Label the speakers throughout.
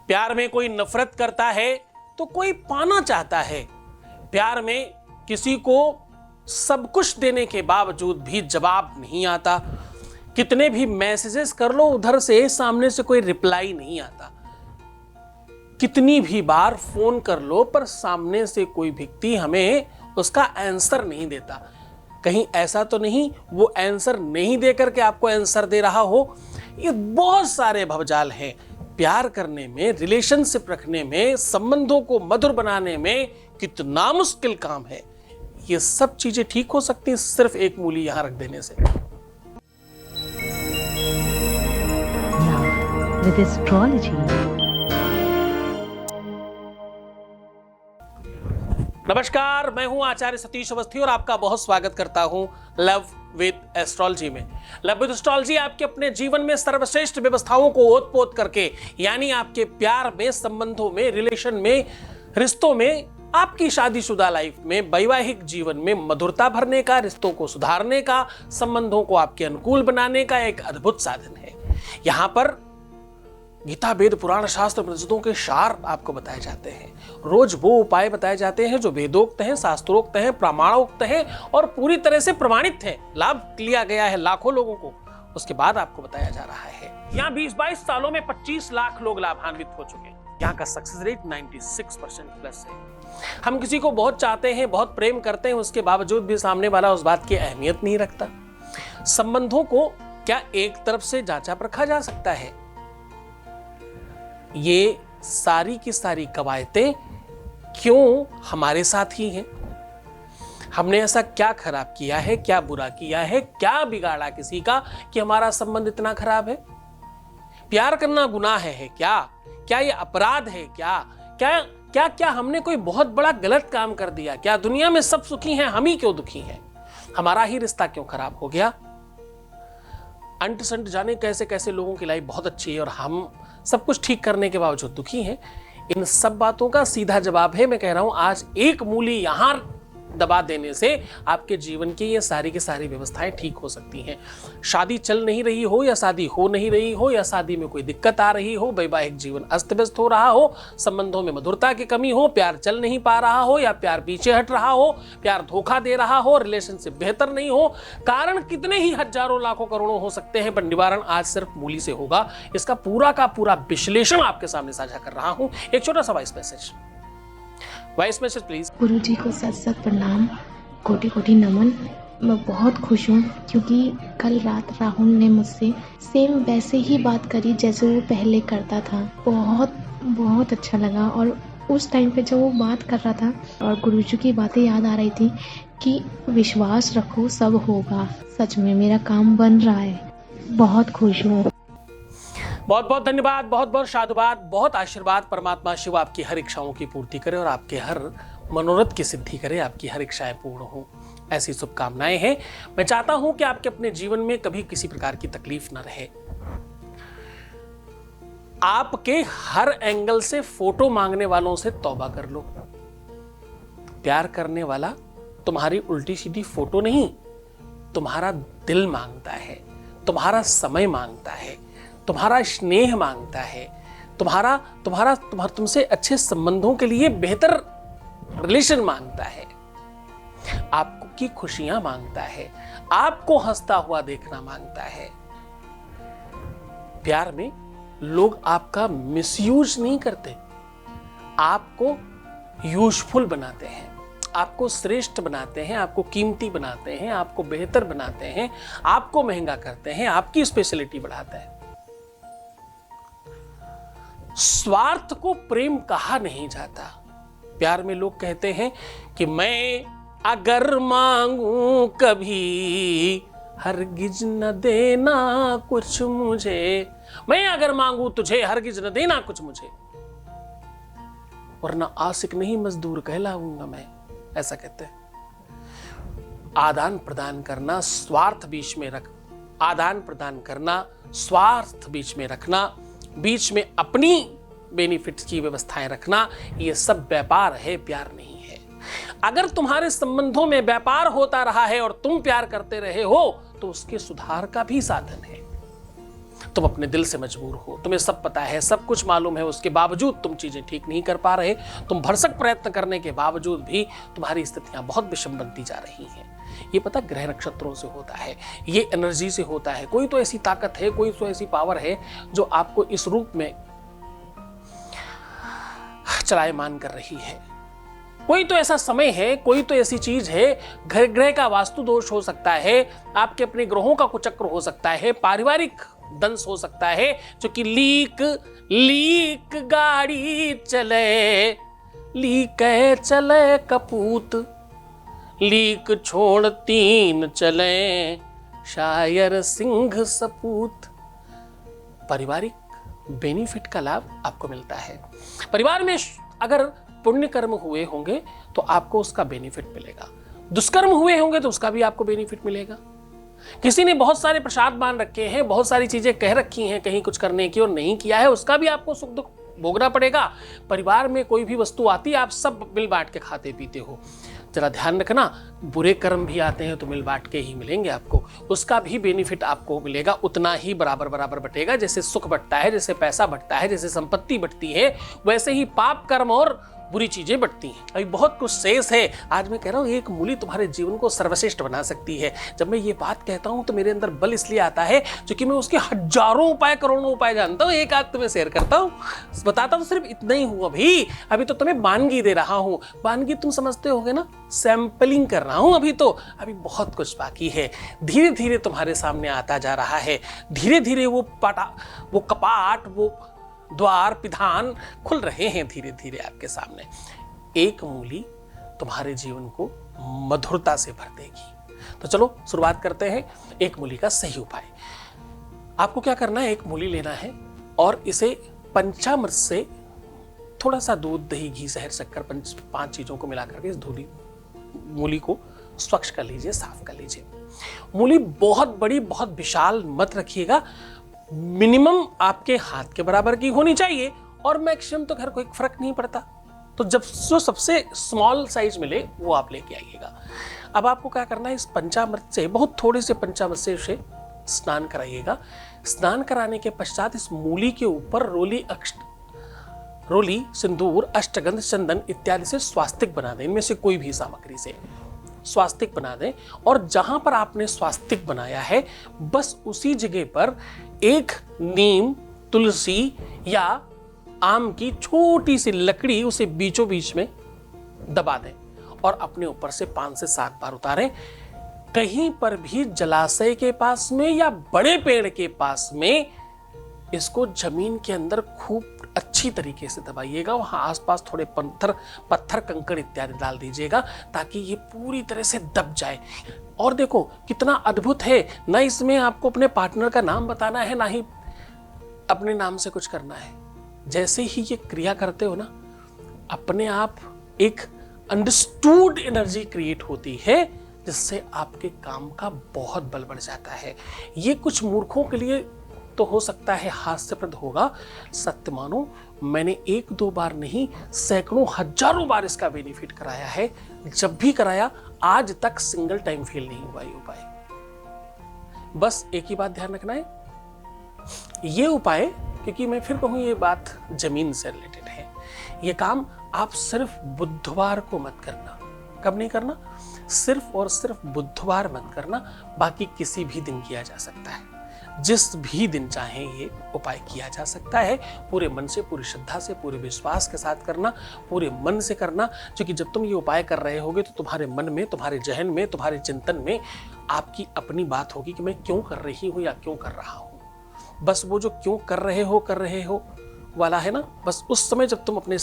Speaker 1: प्यार में कोई नफरत करता है तो कोई पाना चाहता है। प्यार में किसी को सब कुछ देने के बावजूद भी जवाब नहीं आता। कितने भी मैसेजेस कर लो उधर से सामने से कोई रिप्लाई नहीं आता। कितनी भी बार फोन कर लो पर सामने से कोई व्यक्ति हमें उसका आंसर नहीं देता। कहीं ऐसा तो नहीं वो आंसर नहीं देकर के आपको आंसर दे रहा हो। ये बहुत सारे भवजाल हैं। प्यार करने में, रिलेशनशिप रखने में, संबंधों को मधुर बनाने में कितना मुश्किल काम है। ये सब चीजें ठीक हो सकती हैं सिर्फ एक मूली यहां रख देने से।
Speaker 2: With astrology.
Speaker 1: नमस्कार, मैं हूं आचार्य सतीश अवस्थी और आपका बहुत स्वागत करता हूं लव विद एस्ट्रोलॉजी में। लव विद एस्ट्रोलॉजी आपके अपने जीवन में सर्वश्रेष्ठ व्यवस्थाओं को ओत-पोत करके, यानी आपके प्यार में, संबंधों में, रिलेशन में, रिश्तों में, आपकी शादीशुदा लाइफ में, वैवाहिक जीवन में मधुरता भरने का, रिश्तों को सुधारने का, संबंधों को आपके अनुकूल बनाने का एक अद्भुत साधन है। यहां पर गीता, वेद, पुराण, शास्त्र, उपनिषदों के सार आपको बताए जाते हैं। रोज वो उपाय बताए जाते हैं जो वेदोक्त हैं, शास्त्रोक्त हैं, प्रमाणोक्त हैं और पूरी तरह से प्रमाणित हैं। लाभ लिया गया है लाखों लोगों को, उसके बाद आपको बताया जा रहा है। यहाँ 20-22 सालों में 25 लाख लोग लाभान्वित हो चुके हैं। यहाँ का सक्सेस रेट 96% प्लस है। हम किसी को बहुत चाहते हैं, बहुत प्रेम करते हैं, उसके बावजूद भी सामने वाला उस बात की अहमियत नहीं रखता। संबंधों को क्या एक तरफ से जांचा परखा जा सकता है? ये सारी की सारी कवायतें क्यों हमारे साथ ही हैं? हमने ऐसा क्या खराब किया है, क्या बुरा किया है, क्या बिगाड़ा किसी का कि हमारा संबंध इतना खराब है? प्यार करना गुनाह है क्या? क्या ये अपराध है क्या? क्या क्या क्या हमने कोई बहुत बड़ा गलत काम कर दिया क्या? दुनिया में सब सुखी हैं, हम ही क्यों दुखी हैं? हमारा ही रिश्ता क्यों खराब हो गया? अंट संट जाने कैसे कैसे लोगों की लाइफ बहुत अच्छी है और हम सब कुछ ठीक करने के बावजूद दुखी हैं। इन सब बातों का सीधा जवाब है, मैं कह रहा हूं, आज एक मूली यहां दबा देने से आपके जीवन की ये सारी की सारी व्यवस्थाएं ठीक हो सकती हैं। शादी चल नहीं रही हो या शादी हो नहीं रही हो या शादी में कोई दिक्कत आ रही हो, वैवाहिक जीवन अस्त व्यस्त हो रहा हो, संबंधों में मधुरता की कमी हो, प्यार चल नहीं पा रहा हो या प्यार पीछे हट रहा हो, प्यार धोखा दे रहा हो, रिलेशनशिप बेहतर नहीं हो, कारण कितने ही हजारों लाखों करोड़ों हो सकते हैं, पर निवारण आज सिर्फ मूली से होगा। इसका पूरा का पूरा विश्लेषण आपके सामने साझा कर रहा हूं। एक छोटा सा वॉइस मैसेज प्लीज।
Speaker 3: गुरु जी को सत सत प्रणाम, कोटि कोटि नमन। मैं बहुत खुश हूँ क्योंकि कल रात राहुल ने मुझसे सेम वैसे ही बात करी जैसे वो पहले करता था। बहुत बहुत अच्छा लगा और उस टाइम पे जब वो बात कर रहा था और गुरु जी की बातें याद आ रही थी कि विश्वास रखो सब होगा। सच में मेरा काम बन रहा है। बहुत खुश हूँ।
Speaker 1: बहुत बहुत धन्यवाद, बहुत बहुत साधुवाद, बहुत आशीर्वाद। परमात्मा शिव आपकी हर इच्छाओं की पूर्ति करे और आपके हर मनोरथ की सिद्धि करे, आपकी हर इच्छाएं पूर्ण हो, ऐसी शुभकामनाएं हैं। मैं चाहता हूं कि आपके अपने जीवन में कभी किसी प्रकार की तकलीफ न रहे। आपके हर एंगल से फोटो मांगने वालों से तौबा कर लो। प्यार करने वाला तुम्हारी उल्टी सीधी फोटो नहीं, तुम्हारा दिल मांगता है, तुम्हारा समय मांगता है, तुम्हारा स्नेह मांगता है, तुमसे अच्छे संबंधों के लिए बेहतर रिलेशन मांगता है, आपकी खुशियां मांगता है, आपको हंसता हुआ देखना मांगता है। प्यार में लोग आपका मिसयूज नहीं करते, आपको यूजफुल बनाते हैं, आपको श्रेष्ठ बनाते हैं, आपको कीमती बनाते हैं, आपको बेहतर बनाते हैं, आपको महंगा करते हैं, आपकी स्पेशलिटी बढ़ाते हैं। स्वार्थ को प्रेम कहा नहीं जाता। प्यार में लोग कहते हैं कि मैं अगर मांगू कभी हरगिज न देना कुछ मुझे, मैं अगर मांगू तुझे हरगिज न देना कुछ मुझे, वरना आशिक नहीं मजदूर कहलाऊंगा मैं, ऐसा कहते हैं। आदान प्रदान करना, स्वार्थ बीच में रख, आदान प्रदान करना, स्वार्थ बीच में रखना, बीच में अपनी बेनिफिट्स की व्यवस्थाएं रखना, यह सब व्यापार है, प्यार नहीं है। अगर तुम्हारे संबंधों में व्यापार होता रहा है और तुम प्यार करते रहे हो तो उसके सुधार का भी साधन है। तुम अपने दिल से मजबूर हो, तुम्हें सब पता है, सब कुछ मालूम है, उसके बावजूद तुम चीजें ठीक नहीं कर पा रहे। तुम भरसक प्रयत्न करने के बावजूद भी तुम्हारी स्थितियां बहुत विषम बनती जा रही हैं। ये पता ग्रह नक्षत्रों से होता है, ये एनर्जी से होता है। कोई तो ऐसी ताकत है, कोई तो ऐसी पावर है जो आपको इस रूप में चलायमान कर रही है। कोई तो ऐसा समय है, कोई तो ऐसी चीज है, ग्रह का वास्तु दोष हो सकता है, आपके अपने ग्रहों का कुचक्र हो सकता है, पारिवारिक दंश हो सकता है, जो कि लीक गाड़ी चले, लीक चले कपूत, लीक छोड़ तीन चले, शायर सिंह सपूत। पारिवारिक बेनिफिट का लाभ आपको मिलता है। परिवार में अगर पुण्य कर्म हुए होंगे तो आपको उसका बेनिफिट मिलेगा, दुष्कर्म हुए होंगे तो उसका भी आपको बेनिफिट मिलेगा। किसी ने बहुत सारे प्रसाद मान रखे हैं, बहुत सारी चीजें कह रखी हैं कहीं कुछ करने की और नहीं किया है, उसका भी आपको सुख दुख भोगना पड़ेगा। परिवार में कोई भी वस्तु आती है, आप सब मिल बांट के खाते पीते हो। जरा ध्यान रखना, बुरे कर्म भी आते हैं तो मिल बांट के ही मिलेंगे आपको, उसका भी बेनिफिट आपको मिलेगा, उतना ही बराबर बराबर बटेगा। जैसे सुख बटता है, जैसे पैसा बटता है, जैसे संपत्ति बटती है, वैसे ही पाप कर्म और बुरी चीजें बढ़ती हैं। अभी बहुत कुछ शेष है। आज मैं कह रहा हूँ एक मूली तुम्हारे जीवन को सर्वश्रेष्ठ बना सकती है। जब मैं ये बात कहता हूँ तो मेरे अंदर बल इसलिए आता है क्योंकि मैं उसके हजारों उपाय, करोड़ों उपाय जानता हूँ। एक आध तुम्हें शेयर करता हूँ, बताता हूँ, सिर्फ इतना ही हूँ। अभी तो तुम्हें वानगी दे रहा हूँ। वानगी तुम समझते होगे ना, सैंपलिंग कर रहा हूँ। अभी बहुत कुछ बाकी है। धीरे धीरे तुम्हारे सामने आता जा रहा है। धीरे धीरे वो कपाट, वो द्वार पिधान खुल रहे हैं धीरे धीरे आपके सामने। एक मूली तुम्हारे जीवन को मधुरता से भर देगी। तो चलो शुरुआत करते हैं एक मूली का सही उपाय। आपको क्या करना है, एक मूली लेना है और इसे पंचामृत से थोड़ा सा दूध, दही, घी, शहद, शक्कर, 5 चीजों को मिलाकर के इस मूली को स्वच्छ कर लीजिए, साफ कर लीजिए। मूली बहुत बड़ी, बहुत विशाल मत रखिएगा, मिनिमम आपके हाथ के बराबर की होनी चाहिए और मैक्सिमम तो खैर कोई फर्क नहीं पड़ता। तो जब जो सबसे स्मॉल साइज मिले वो आप लेके आइएगा। अब आपको क्या करना है, इस पंचामृत से, बहुत थोड़े से पंचामृत से उसे स्नान कराइएगा। स्नान कराने के पश्चात इस मूली के ऊपर रोली, सिंदूर, अष्टगंध, चंदन इत्यादि से स्वास्तिक बना दें। इनमें से कोई भी सामग्री से स्वास्तिक बना दें और जहां पर आपने स्वास्तिक बनाया है बस उसी जगह पर एक नीम, तुलसी या आम की छोटी सी लकड़ी उसे बीचों बीच में दबा दें और अपने ऊपर से 5 से 7 बार उतारें। कहीं पर भी जलाशय के पास में या बड़े पेड़ के पास में इसको जमीन के अंदर खूब अच्छी तरीके से दबाइएगा। वहां आसपास थोड़े पत्थर कंकड़ इत्यादि डाल दीजिएगा ताकि ये पूरी तरह से दब जाए। और देखो कितना अद्भुत है, ना इसमें आपको अपने पार्टनर का नाम बताना है, ना ही अपने नाम से कुछ करना है। जैसे ही ये क्रिया करते हो ना, अपने आप एक अंडरस्टूड एनर्जी क्रिएट होती है जिससे आपके काम का बहुत बल बढ़ जाता है। ये कुछ मूर्खों के लिए तो हो सकता है हास्यप्रद होगा, सत्य मानो मैंने 1-2 बार नहीं, सैकड़ों हजारों बार इसका बेनिफिट कराया है। जब भी कराया आज तक सिंगल टाइम फेल नहीं हुआ ये उपाय। बस एक ही बात ध्यान रखना है, ये उपाय, क्योंकि मैं फिर कहूं ये बात जमीन से रिलेटेड है, ये काम आप सिर्फ बुधवार को मत करना। कब नहीं करना? सिर्फ और सिर्फ बुधवार मत करना, बाकी किसी भी दिन किया जा सकता है। जिस भी दिन चाहे ये उपाय किया जा सकता है। पूरे मन से, पूरी श्रद्धा से, पूरे विश्वास के साथ करना, पूरे मन से करना। क्योंकि जब तुम ये उपाय कर रहे होगे तो तुम्हारे मन में, तुम्हारे जहन में, तुम्हारे चिंतन में आपकी अपनी बात होगी कि मैं क्यों कर रही हूँ या क्यों कर रहा हूँ। बस वो जो क्यों कर रहे हो वाला है ना, बस उस समय जब तुम अपने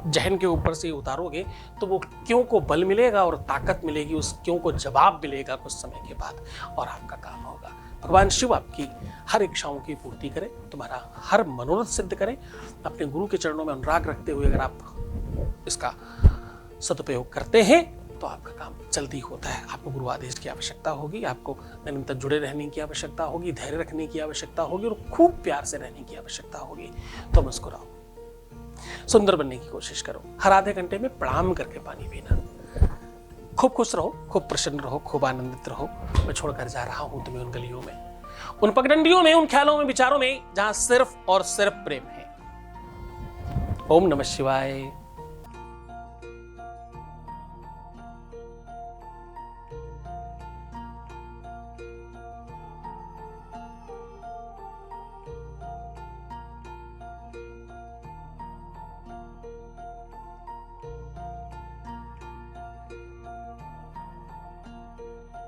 Speaker 1: जहन के ऊपर से उतारोगे तो वो क्यों को बल मिलेगा और ताकत मिलेगी, उस क्यों को जवाब मिलेगा कुछ समय के बाद और आपका काम होगा। भगवान शिव आपकी हर इच्छाओं की पूर्ति करें, तुम्हारा हर मनोरथ सिद्ध करें। अपने गुरु के चरणों में अनुराग रखते हुए अगर आप इसका सदुपयोग करते हैं तो आपका काम जल्दी होता है। आपको गुरु आदेश की आवश्यकता होगी, आपको निरंतर जुड़े रहने की आवश्यकता होगी, धैर्य रखने की आवश्यकता होगी और खूब प्यार से रहने की आवश्यकता होगी। तो मुस्कुराओ, सुंदर बनने की कोशिश करो, हर आधे घंटे में प्रणाम करके पानी पीना। खूब खुश रहो, खूब प्रसन्न रहो, खूब आनंदित रहो। मैं छोड़कर जा रहा हूं तुम्हें उन गलियों में उन पगडंडियों में, उन ख्यालों में, विचारों में जहां सिर्फ और सिर्फ प्रेम है। ओम नमः शिवाय।